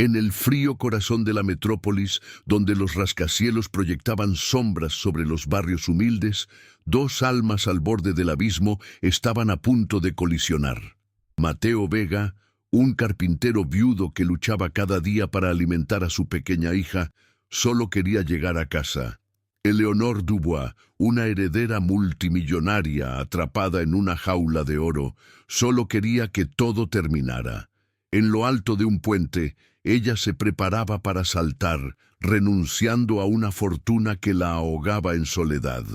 En el frío corazón de la metrópolis, donde los rascacielos proyectaban sombras sobre los barrios humildes, dos almas al borde del abismo estaban a punto de colisionar. Mateo Vega, un carpintero viudo que luchaba cada día para alimentar a su pequeña hija, solo quería llegar a casa. Eleonore Dubois, una heredera multimillonaria atrapada en una jaula de oro, solo quería que todo terminara. En lo alto de un puente, ella se preparaba para saltar, renunciando a una fortuna que la ahogaba en soledad.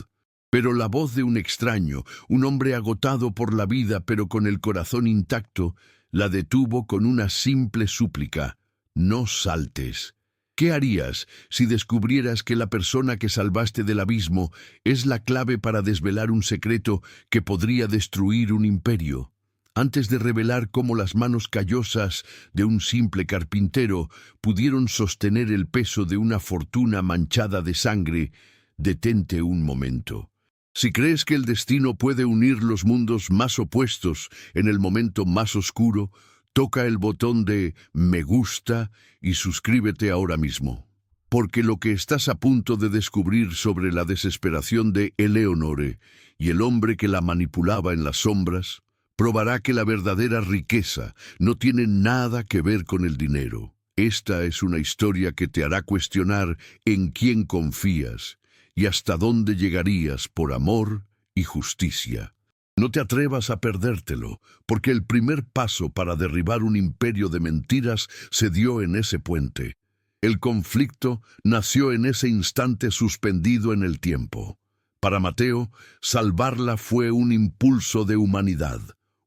Pero la voz de un extraño, un hombre agotado por la vida pero con el corazón intacto, la detuvo con una simple súplica: «No saltes». ¿Qué harías si descubrieras que la persona que salvaste del abismo es la clave para desvelar un secreto que podría destruir un imperio? Antes de revelar cómo las manos callosas de un simple carpintero pudieron sostener el peso de una fortuna manchada de sangre, detente un momento. Si crees que el destino puede unir los mundos más opuestos en el momento más oscuro, toca el botón de me gusta y suscríbete ahora mismo. Porque lo que estás a punto de descubrir sobre la desesperación de Eleonore y el hombre que la manipulaba en las sombras, probará que la verdadera riqueza no tiene nada que ver con el dinero. Esta es una historia que te hará cuestionar en quién confías y hasta dónde llegarías por amor y justicia. No te atrevas a perdértelo, porque el primer paso para derribar un imperio de mentiras se dio en ese puente. El conflicto nació en ese instante suspendido en el tiempo. Para Mateo, salvarla fue un impulso de humanidad,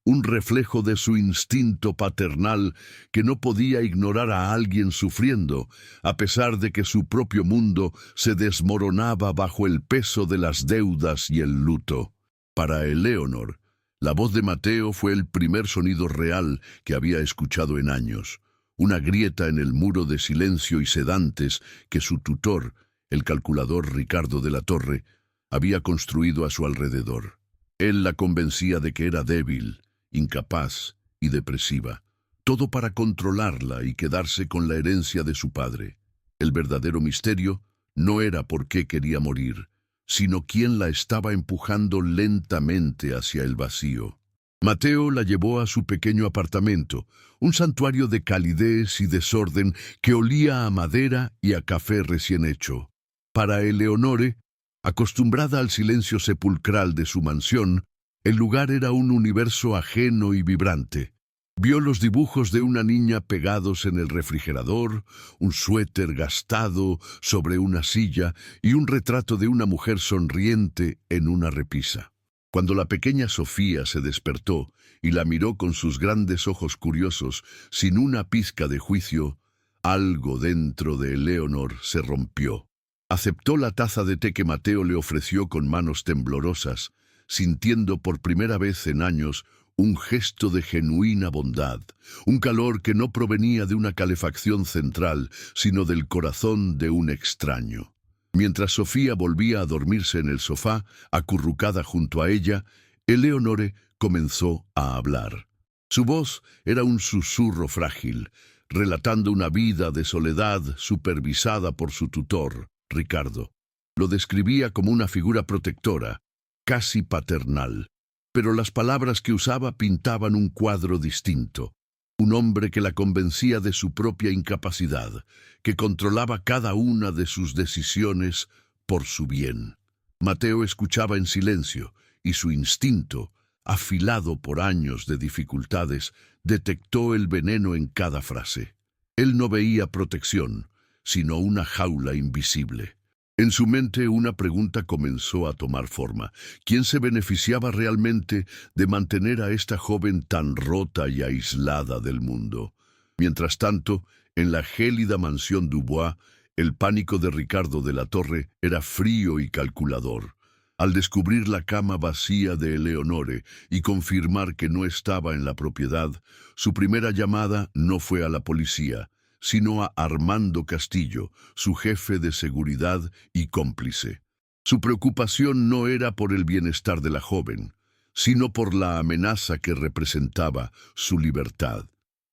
un reflejo de su instinto paternal que no podía ignorar a alguien sufriendo, a pesar de que su propio mundo se desmoronaba bajo el peso de las deudas y el luto. Para Eleonore, la voz de Mateo fue el primer sonido real que había escuchado en años, una grieta en el muro de silencio y sedantes que su tutor, el calculador Ricardo de la Torre, había construido a su alrededor. Él la convencía de que era débil, incapaz y depresiva, todo para controlarla y quedarse con la herencia de su padre. El verdadero misterio no era por qué quería morir, sino quién la estaba empujando lentamente hacia el vacío. Mateo la llevó a su pequeño apartamento, un santuario de calidez y desorden que olía a madera y a café recién hecho. Para Eleonore, acostumbrada al silencio sepulcral de su mansión, el lugar era un universo ajeno y vibrante. Vio los dibujos de una niña pegados en el refrigerador, un suéter gastado sobre una silla y un retrato de una mujer sonriente en una repisa. Cuando la pequeña Sofía se despertó y la miró con sus grandes ojos curiosos, sin una pizca de juicio, algo dentro de Eleonore se rompió. Aceptó la taza de té que Mateo le ofreció con manos temblorosas, sintiendo por primera vez en años un gesto de genuina bondad, un calor que no provenía de una calefacción central, sino del corazón de un extraño. Mientras Sofía volvía a dormirse en el sofá, acurrucada junto a ella, Eleonore comenzó a hablar. Su voz era un susurro frágil, relatando una vida de soledad supervisada por su tutor, Ricardo. Lo describía como una figura protectora, casi paternal, pero las palabras que usaba pintaban un cuadro distinto. Un hombre que la convencía de su propia incapacidad, que controlaba cada una de sus decisiones por su bien. Mateo escuchaba en silencio, y su instinto, afilado por años de dificultades, detectó el veneno en cada frase. Él no veía protección, sino una jaula invisible. En su mente una pregunta comenzó a tomar forma. ¿Quién se beneficiaba realmente de mantener a esta joven tan rota y aislada del mundo? Mientras tanto, en la gélida mansión Dubois, el pánico de Ricardo de la Torre era frío y calculador. Al descubrir la cama vacía de Eleonore y confirmar que no estaba en la propiedad, su primera llamada no fue a la policía, sino a Armando Castillo, su jefe de seguridad y cómplice. Su preocupación no era por el bienestar de la joven, sino por la amenaza que representaba su libertad.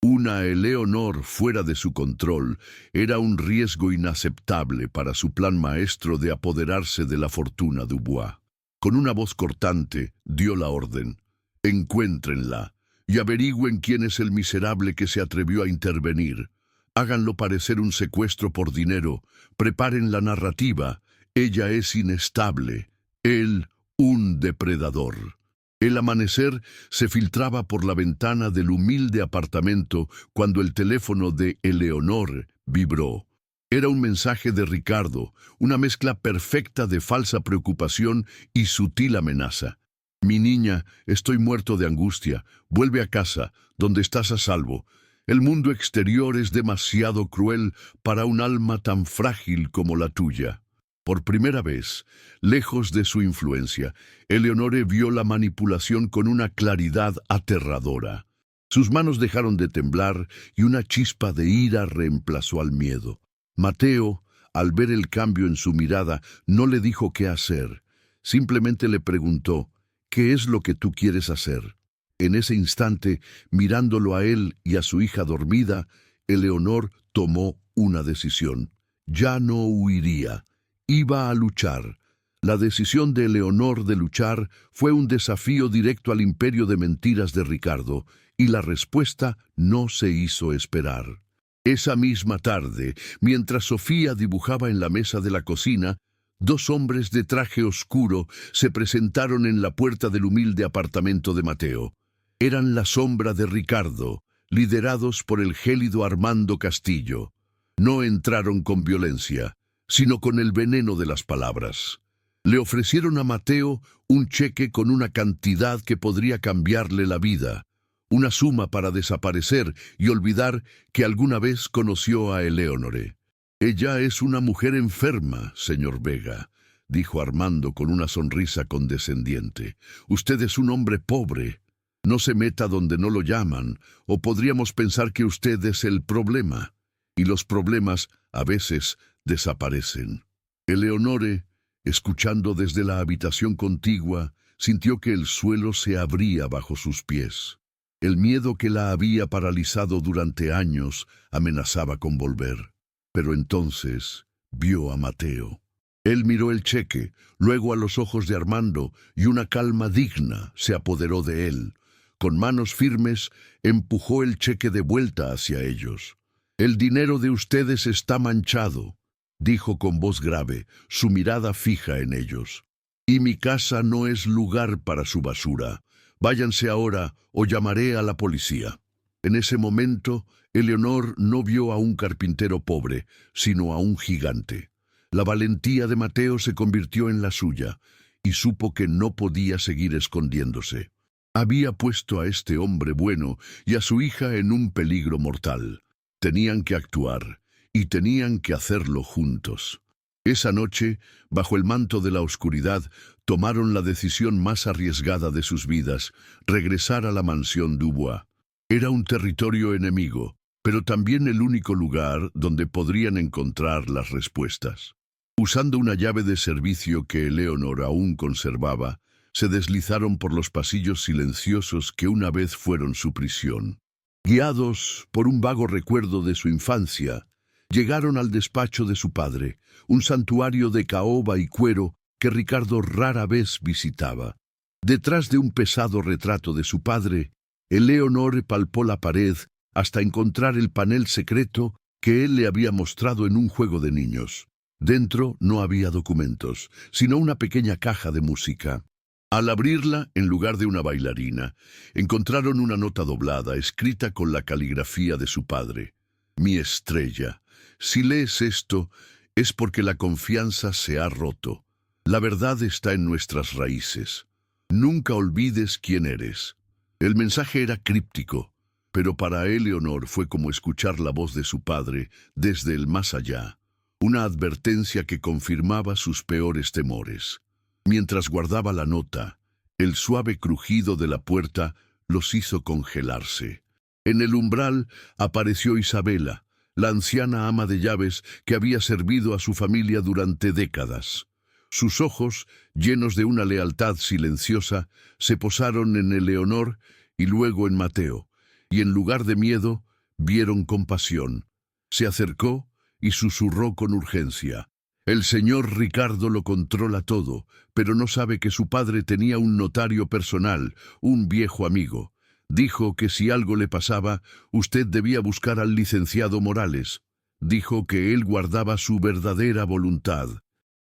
Una Eleonor fuera de su control era un riesgo inaceptable para su plan maestro de apoderarse de la fortuna Dubois. Con una voz cortante, dio la orden: encuéntrenla y averigüen quién es el miserable que se atrevió a intervenir. Háganlo parecer un secuestro por dinero, preparen la narrativa. Ella es inestable, él un depredador. El amanecer se filtraba por la ventana del humilde apartamento cuando el teléfono de Eleonor vibró. Era un mensaje de Ricardo, una mezcla perfecta de falsa preocupación y sutil amenaza. Mi niña, estoy muerto de angustia. Vuelve a casa, donde estás a salvo. El mundo exterior es demasiado cruel para un alma tan frágil como la tuya. Por primera vez, lejos de su influencia, Eleonore vio la manipulación con una claridad aterradora. Sus manos dejaron de temblar y una chispa de ira reemplazó al miedo. Mateo, al ver el cambio en su mirada, no le dijo qué hacer. Simplemente le preguntó: ¿qué es lo que tú quieres hacer? En ese instante, mirándolo a él y a su hija dormida, Eleonor tomó una decisión. Ya no huiría. Iba a luchar. La decisión de Eleonor de luchar fue un desafío directo al imperio de mentiras de Ricardo, y la respuesta no se hizo esperar. Esa misma tarde, mientras Sofía dibujaba en la mesa de la cocina, dos hombres de traje oscuro se presentaron en la puerta del humilde apartamento de Mateo. Eran la sombra de Ricardo, liderados por el gélido Armando Castillo. No entraron con violencia, sino con el veneno de las palabras. Le ofrecieron a Mateo un cheque con una cantidad que podría cambiarle la vida, una suma para desaparecer y olvidar que alguna vez conoció a Eleonore. Ella es una mujer enferma, señor Vega, dijo Armando con una sonrisa condescendiente. Usted es un hombre pobre. No se meta donde no lo llaman, o podríamos pensar que usted es el problema. Y los problemas, a veces, desaparecen. Eleonore, escuchando desde la habitación contigua, sintió que el suelo se abría bajo sus pies. El miedo que la había paralizado durante años amenazaba con volver. Pero entonces vio a Mateo. Él miró el cheque, luego a los ojos de Armando, y una calma digna se apoderó de él. Con manos firmes, empujó el cheque de vuelta hacia ellos. «El dinero de ustedes está manchado», dijo con voz grave, su mirada fija en ellos. «Y mi casa no es lugar para su basura. Váyanse ahora o llamaré a la policía». En ese momento, Eleonor no vio a un carpintero pobre, sino a un gigante. La valentía de Mateo se convirtió en la suya, y supo que no podía seguir escondiéndose. Había puesto a este hombre bueno y a su hija en un peligro mortal. Tenían que actuar, y tenían que hacerlo juntos. Esa noche, bajo el manto de la oscuridad, tomaron la decisión más arriesgada de sus vidas: regresar a la mansión Dubois. Era un territorio enemigo, pero también el único lugar donde podrían encontrar las respuestas. Usando una llave de servicio que Eleonor aún conservaba, se deslizaron por los pasillos silenciosos que una vez fueron su prisión. Guiados por un vago recuerdo de su infancia, llegaron al despacho de su padre, un santuario de caoba y cuero que Ricardo rara vez visitaba. Detrás de un pesado retrato de su padre, Eleonor palpó la pared hasta encontrar el panel secreto que él le había mostrado en un juego de niños. Dentro no había documentos, sino una pequeña caja de música. Al abrirla, en lugar de una bailarina, encontraron una nota doblada, escrita con la caligrafía de su padre. «Mi estrella, si lees esto, es porque la confianza se ha roto. La verdad está en nuestras raíces. Nunca olvides quién eres». El mensaje era críptico, pero para Eleonor fue como escuchar la voz de su padre desde el más allá, una advertencia que confirmaba sus peores temores. Mientras guardaba la nota, el suave crujido de la puerta los hizo congelarse. En el umbral apareció Isabela, la anciana ama de llaves que había servido a su familia durante décadas. Sus ojos, llenos de una lealtad silenciosa, se posaron en Eleonor y luego en Mateo, y en lugar de miedo, vieron compasión. Se acercó y susurró con urgencia. El señor Ricardo lo controla todo, pero no sabe que su padre tenía un notario personal, un viejo amigo. Dijo que si algo le pasaba, usted debía buscar al licenciado Morales. Dijo que él guardaba su verdadera voluntad.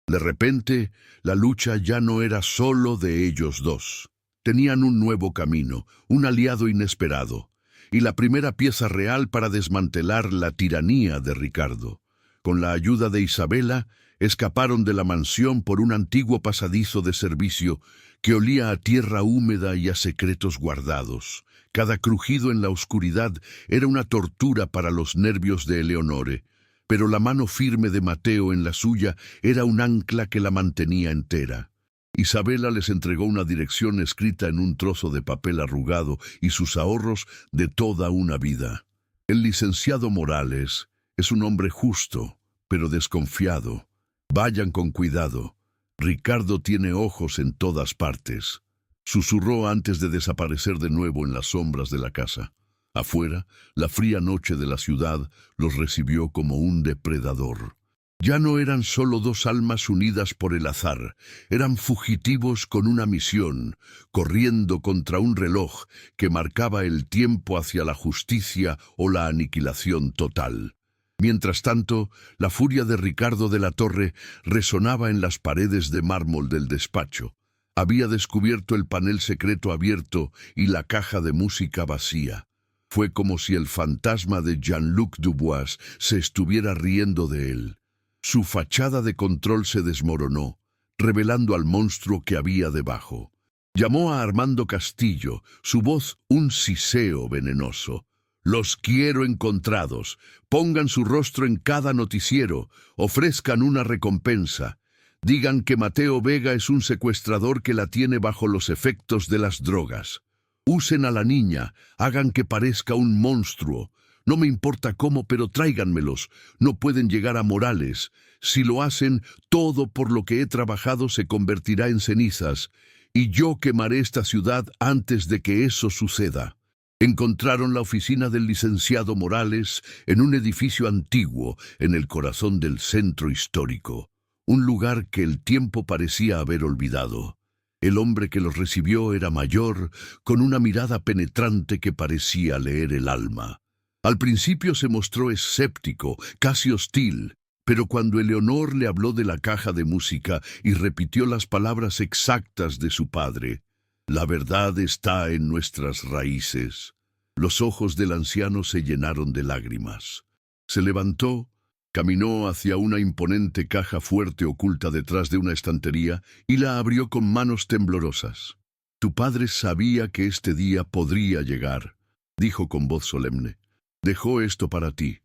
De repente, la lucha ya no era solo de ellos dos. Tenían un nuevo camino, un aliado inesperado, y la primera pieza real para desmantelar la tiranía de Ricardo. Con la ayuda de Isabela, escaparon de la mansión por un antiguo pasadizo de servicio que olía a tierra húmeda y a secretos guardados. Cada crujido en la oscuridad era una tortura para los nervios de Eleonore, pero la mano firme de Mateo en la suya era un ancla que la mantenía entera. Isabela les entregó una dirección escrita en un trozo de papel arrugado y sus ahorros de toda una vida. El licenciado Morales es un hombre justo, pero desconfiado. Vayan con cuidado. Ricardo tiene ojos en todas partes. Susurró antes de desaparecer de nuevo en las sombras de la casa. Afuera, la fría noche de la ciudad los recibió como un depredador. Ya no eran solo dos almas unidas por el azar, eran fugitivos con una misión, corriendo contra un reloj que marcaba el tiempo hacia la justicia o la aniquilación total. Mientras tanto, la furia de Ricardo de la Torre resonaba en las paredes de mármol del despacho. Había descubierto el panel secreto abierto y la caja de música vacía. Fue como si el fantasma de Jean-Luc Dubois se estuviera riendo de él. Su fachada de control se desmoronó, revelando al monstruo que había debajo. Llamó a Armando Castillo, su voz un siseo venenoso. Los quiero encontrados. Pongan su rostro en cada noticiero. Ofrezcan una recompensa. Digan que Mateo Vega es un secuestrador que la tiene bajo los efectos de las drogas. Usen a la niña. Hagan que parezca un monstruo. No me importa cómo, pero tráiganmelos. No pueden llegar a Morales. Si lo hacen, todo por lo que he trabajado se convertirá en cenizas. Y yo quemaré esta ciudad antes de que eso suceda. Encontraron la oficina del licenciado Morales en un edificio antiguo en el corazón del centro histórico, un lugar que el tiempo parecía haber olvidado. El hombre que los recibió era mayor, con una mirada penetrante que parecía leer el alma. Al principio se mostró escéptico, casi hostil, pero cuando Eleonor le habló de la caja de música y repitió las palabras exactas de su padre, «La verdad está en nuestras raíces», los ojos del anciano se llenaron de lágrimas. Se levantó, caminó hacia una imponente caja fuerte oculta detrás de una estantería y la abrió con manos temblorosas. «Tu padre sabía que este día podría llegar», dijo con voz solemne. «Dejó esto para ti.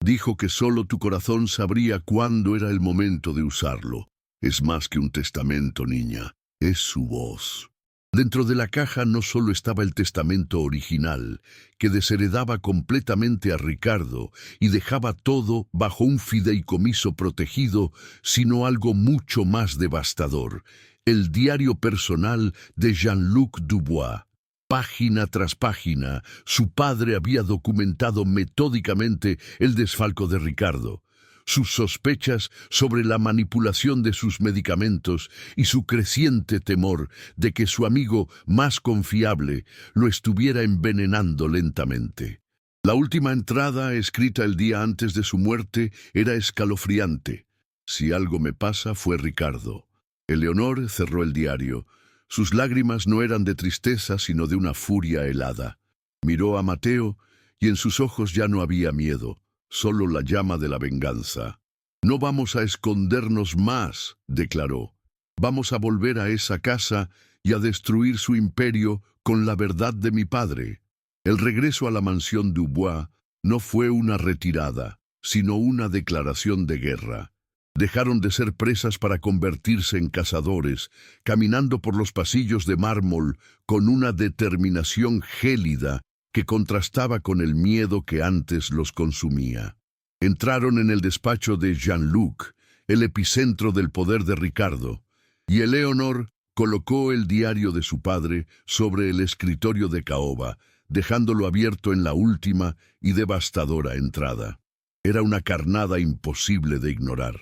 Dijo que solo tu corazón sabría cuándo era el momento de usarlo. Es más que un testamento, niña. Es su voz». Dentro de la caja no solo estaba el testamento original, que desheredaba completamente a Ricardo y dejaba todo bajo un fideicomiso protegido, sino algo mucho más devastador, el diario personal de Jean-Luc Dubois. Página tras página, su padre había documentado metódicamente el desfalco de Ricardo, sus sospechas sobre la manipulación de sus medicamentos y su creciente temor de que su amigo más confiable lo estuviera envenenando lentamente. La última entrada, escrita el día antes de su muerte, era escalofriante. «Si algo me pasa, fue Ricardo». Eleonor cerró el diario. Sus lágrimas no eran de tristeza, sino de una furia helada. Miró a Mateo, y en sus ojos ya no había miedo, solo la llama de la venganza. «No vamos a escondernos más», declaró. «Vamos a volver a esa casa y a destruir su imperio con la verdad de mi padre». El regreso a la mansión Dubois no fue una retirada, sino una declaración de guerra. Dejaron de ser presas para convertirse en cazadores, caminando por los pasillos de mármol con una determinación gélida que contrastaba con el miedo que antes los consumía. Entraron en el despacho de Jean-Luc, el epicentro del poder de Ricardo, y Eleonor colocó el diario de su padre sobre el escritorio de caoba, dejándolo abierto en la última y devastadora entrada. Era una carnada imposible de ignorar.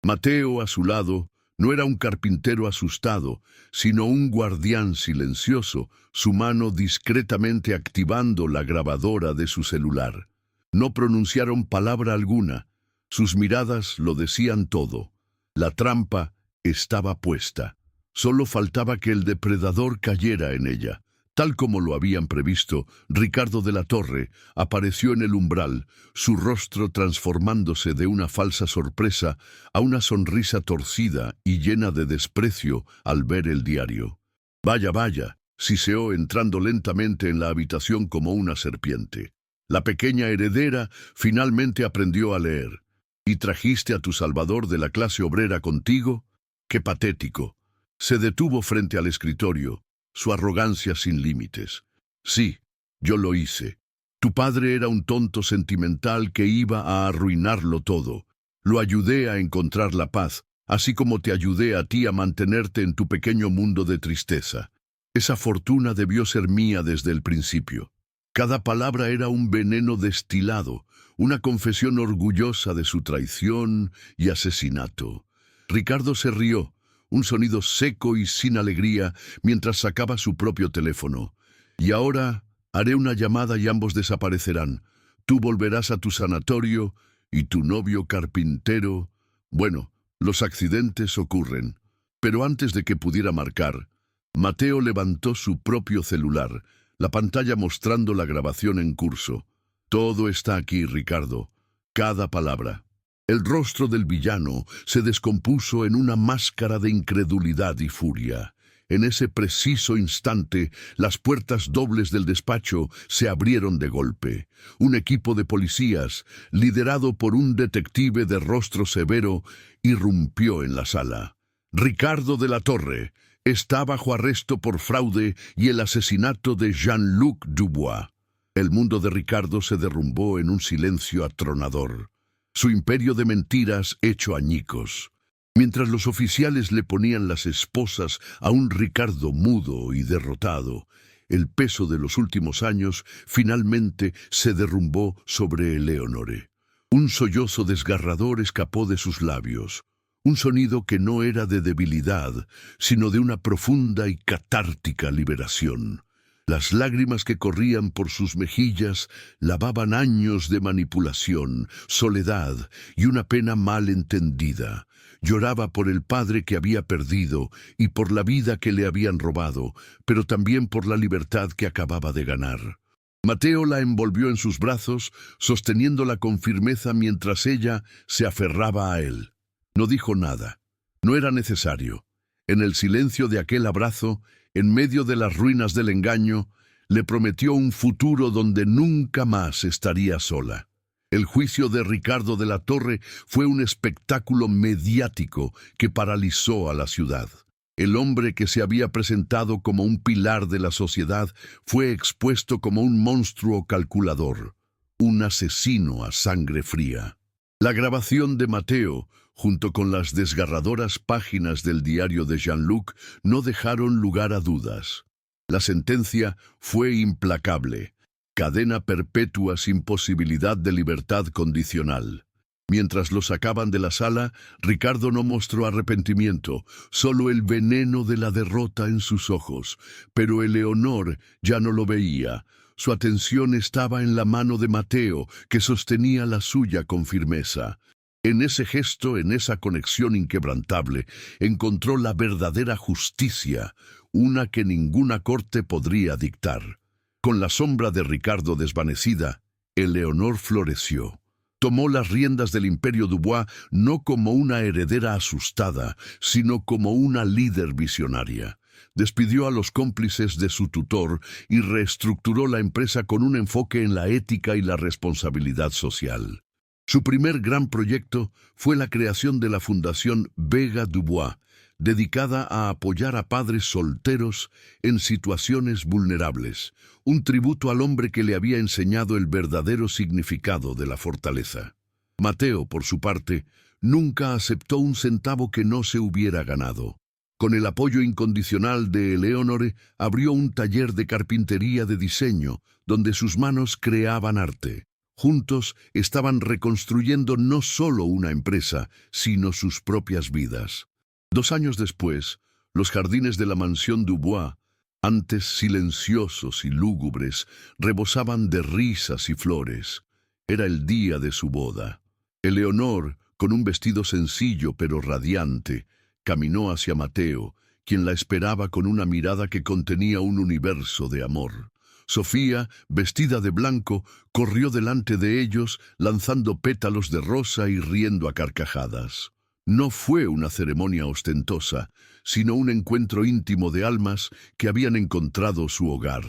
Mateo, a su lado, no era un carpintero asustado, sino un guardián silencioso, su mano discretamente activando la grabadora de su celular. No pronunciaron palabra alguna. Sus miradas lo decían todo. La trampa estaba puesta. Solo faltaba que el depredador cayera en ella. Tal como lo habían previsto, Ricardo de la Torre apareció en el umbral, su rostro transformándose de una falsa sorpresa a una sonrisa torcida y llena de desprecio al ver el diario. «Vaya, vaya», siseó entrando lentamente en la habitación como una serpiente. La pequeña heredera finalmente aprendió a leer. «¿Y trajiste a tu salvador de la clase obrera contigo? ¡Qué patético!». Se detuvo frente al escritorio, su arrogancia sin límites. «Sí, yo lo hice. Tu padre era un tonto sentimental que iba a arruinarlo todo. Lo ayudé a encontrar la paz, así como te ayudé a ti a mantenerte en tu pequeño mundo de tristeza. Esa fortuna debió ser mía desde el principio». Cada palabra era un veneno destilado, una confesión orgullosa de su traición y asesinato. Ricardo se rió, un sonido seco y sin alegría, mientras sacaba su propio teléfono. «Y ahora haré una llamada y ambos desaparecerán. Tú volverás a tu sanatorio y tu novio carpintero. Bueno, los accidentes ocurren». Pero antes de que pudiera marcar, Mateo levantó su propio celular, la pantalla mostrando la grabación en curso. «Todo está aquí, Ricardo. Cada palabra». El rostro del villano se descompuso en una máscara de incredulidad y furia. En ese preciso instante, las puertas dobles del despacho se abrieron de golpe. Un equipo de policías, liderado por un detective de rostro severo, irrumpió en la sala. Ricardo de la Torre está bajo arresto por fraude y el asesinato de Jean-Luc Dubois. El mundo de Ricardo se derrumbó en un silencio atronador. Su imperio de mentiras hecho añicos. Mientras los oficiales le ponían las esposas a un Ricardo mudo y derrotado, el peso de los últimos años finalmente se derrumbó sobre Eleonore. Un sollozo desgarrador escapó de sus labios. Un sonido que no era de debilidad, sino de una profunda y catártica liberación. Las lágrimas que corrían por sus mejillas lavaban años de manipulación, soledad y una pena mal entendida. Lloraba por el padre que había perdido y por la vida que le habían robado, pero también por la libertad que acababa de ganar. Mateo la envolvió en sus brazos, sosteniéndola con firmeza mientras ella se aferraba a él. No dijo nada. No era necesario. En el silencio de aquel abrazo, en medio de las ruinas del engaño, le prometió un futuro donde nunca más estaría sola. El juicio de Ricardo de la Torre fue un espectáculo mediático que paralizó a la ciudad. El hombre que se había presentado como un pilar de la sociedad fue expuesto como un monstruo calculador, un asesino a sangre fría. La grabación de Mateo, junto con las desgarradoras páginas del diario de Jean-Luc, no dejaron lugar a dudas. La sentencia fue implacable: cadena perpetua sin posibilidad de libertad condicional. Mientras lo sacaban de la sala, Ricardo no mostró arrepentimiento, solo el veneno de la derrota en sus ojos. Pero Eleonor ya no lo veía. Su atención estaba en la mano de Mateo, que sostenía la suya con firmeza. En ese gesto, en esa conexión inquebrantable, encontró la verdadera justicia, una que ninguna corte podría dictar. Con la sombra de Ricardo desvanecida, Eleonor floreció. Tomó las riendas del Imperio Dubois no como una heredera asustada, sino como una líder visionaria. Despidió a los cómplices de su tutor y reestructuró la empresa con un enfoque en la ética y la responsabilidad social. Su primer gran proyecto fue la creación de la Fundación Vega Dubois, dedicada a apoyar a padres solteros en situaciones vulnerables, un tributo al hombre que le había enseñado el verdadero significado de la fortaleza. Mateo, por su parte, nunca aceptó un centavo que no se hubiera ganado. Con el apoyo incondicional de Eleonore, abrió un taller de carpintería de diseño, donde sus manos creaban arte. Juntos estaban reconstruyendo no solo una empresa, sino sus propias vidas. 2 años después, los jardines de la mansión Dubois, antes silenciosos y lúgubres, rebosaban de risas y flores. Era el día de su boda. Eleonor, con un vestido sencillo pero radiante, caminó hacia Mateo, quien la esperaba con una mirada que contenía un universo de amor. Sofía, vestida de blanco, corrió delante de ellos, lanzando pétalos de rosa y riendo a carcajadas. No fue una ceremonia ostentosa, sino un encuentro íntimo de almas que habían encontrado su hogar.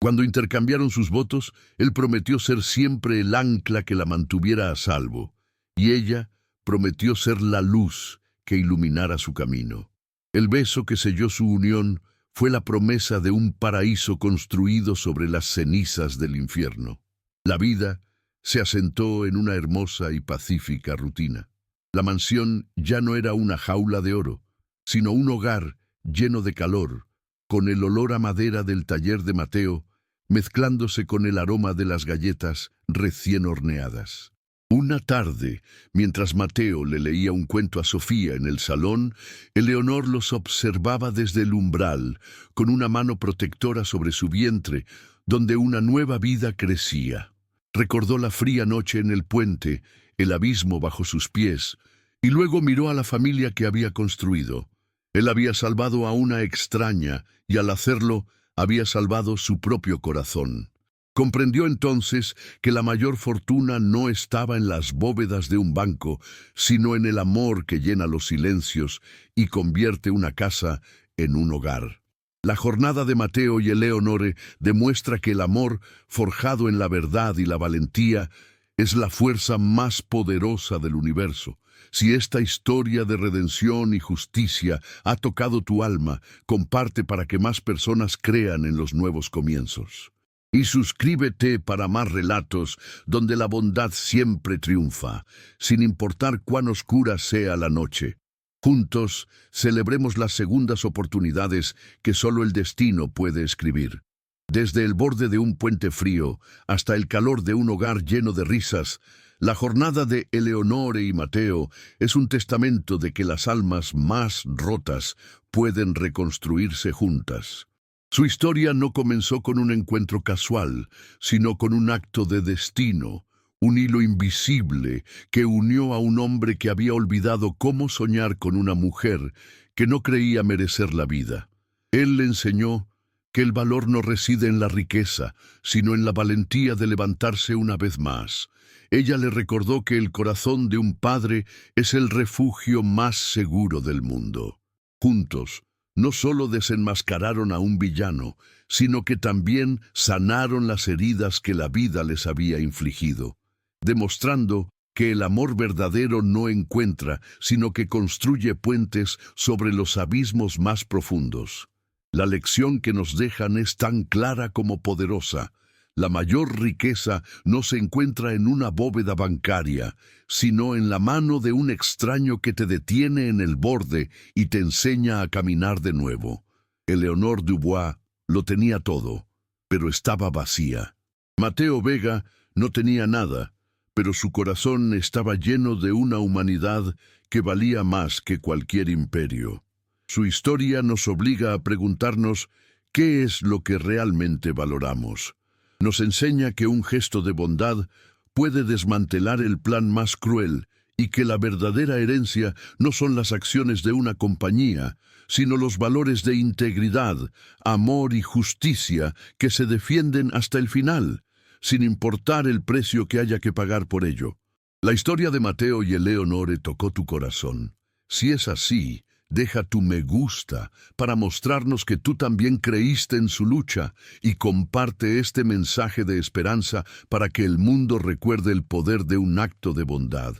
Cuando intercambiaron sus votos, él prometió ser siempre el ancla que la mantuviera a salvo, y ella prometió ser la luz que iluminara su camino. El beso que selló su unión fue la promesa de un paraíso construido sobre las cenizas del infierno. La vida se asentó en una hermosa y pacífica rutina. La mansión ya no era una jaula de oro, sino un hogar lleno de calor, con el olor a madera del taller de Mateo, mezclándose con el aroma de las galletas recién horneadas. Una tarde, mientras Mateo le leía un cuento a Sofía en el salón, Eleonor los observaba desde el umbral, con una mano protectora sobre su vientre, donde una nueva vida crecía. Recordó la fría noche en el puente, el abismo bajo sus pies, y luego miró a la familia que había construido. Él había salvado a una extraña, y al hacerlo, había salvado su propio corazón. Comprendió entonces que la mayor fortuna no estaba en las bóvedas de un banco, sino en el amor que llena los silencios y convierte una casa en un hogar. La jornada de Mateo y Eleonore demuestra que el amor, forjado en la verdad y la valentía, es la fuerza más poderosa del universo. Si esta historia de redención y justicia ha tocado tu alma, comparte para que más personas crean en los nuevos comienzos. Y suscríbete para más relatos donde la bondad siempre triunfa, sin importar cuán oscura sea la noche. Juntos, celebremos las segundas oportunidades que solo el destino puede escribir. Desde el borde de un puente frío hasta el calor de un hogar lleno de risas, la jornada de Eleonore y Mateo es un testamento de que las almas más rotas pueden reconstruirse juntas. Su historia no comenzó con un encuentro casual, sino con un acto de destino, un hilo invisible que unió a un hombre que había olvidado cómo soñar con una mujer que no creía merecer la vida. Él le enseñó que el valor no reside en la riqueza, sino en la valentía de levantarse una vez más. Ella le recordó que el corazón de un padre es el refugio más seguro del mundo. Juntos, no solo desenmascararon a un villano, sino que también sanaron las heridas que la vida les había infligido, demostrando que el amor verdadero no encuentra, sino que construye puentes sobre los abismos más profundos. La lección que nos dejan es tan clara como poderosa. La mayor riqueza no se encuentra en una bóveda bancaria, sino en la mano de un extraño que te detiene en el borde y te enseña a caminar de nuevo. Eleonor Dubois lo tenía todo, pero estaba vacía. Mateo Vega no tenía nada, pero su corazón estaba lleno de una humanidad que valía más que cualquier imperio. Su historia nos obliga a preguntarnos qué es lo que realmente valoramos. Nos enseña que un gesto de bondad puede desmantelar el plan más cruel y que la verdadera herencia no son las acciones de una compañía, sino los valores de integridad, amor y justicia que se defienden hasta el final, sin importar el precio que haya que pagar por ello. La historia de Mateo y Eleonore tocó tu corazón. Si es así, deja tu me gusta para mostrarnos que tú también creíste en su lucha y comparte este mensaje de esperanza para que el mundo recuerde el poder de un acto de bondad.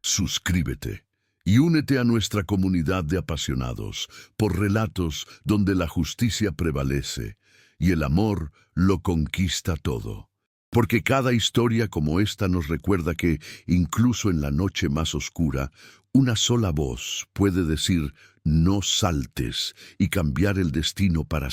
Suscríbete y únete a nuestra comunidad de apasionados por relatos donde la justicia prevalece y el amor lo conquista todo. porque cada historia como esta nos recuerda que, incluso en la noche más oscura, una sola voz puede decir «no saltes» y cambiar el destino para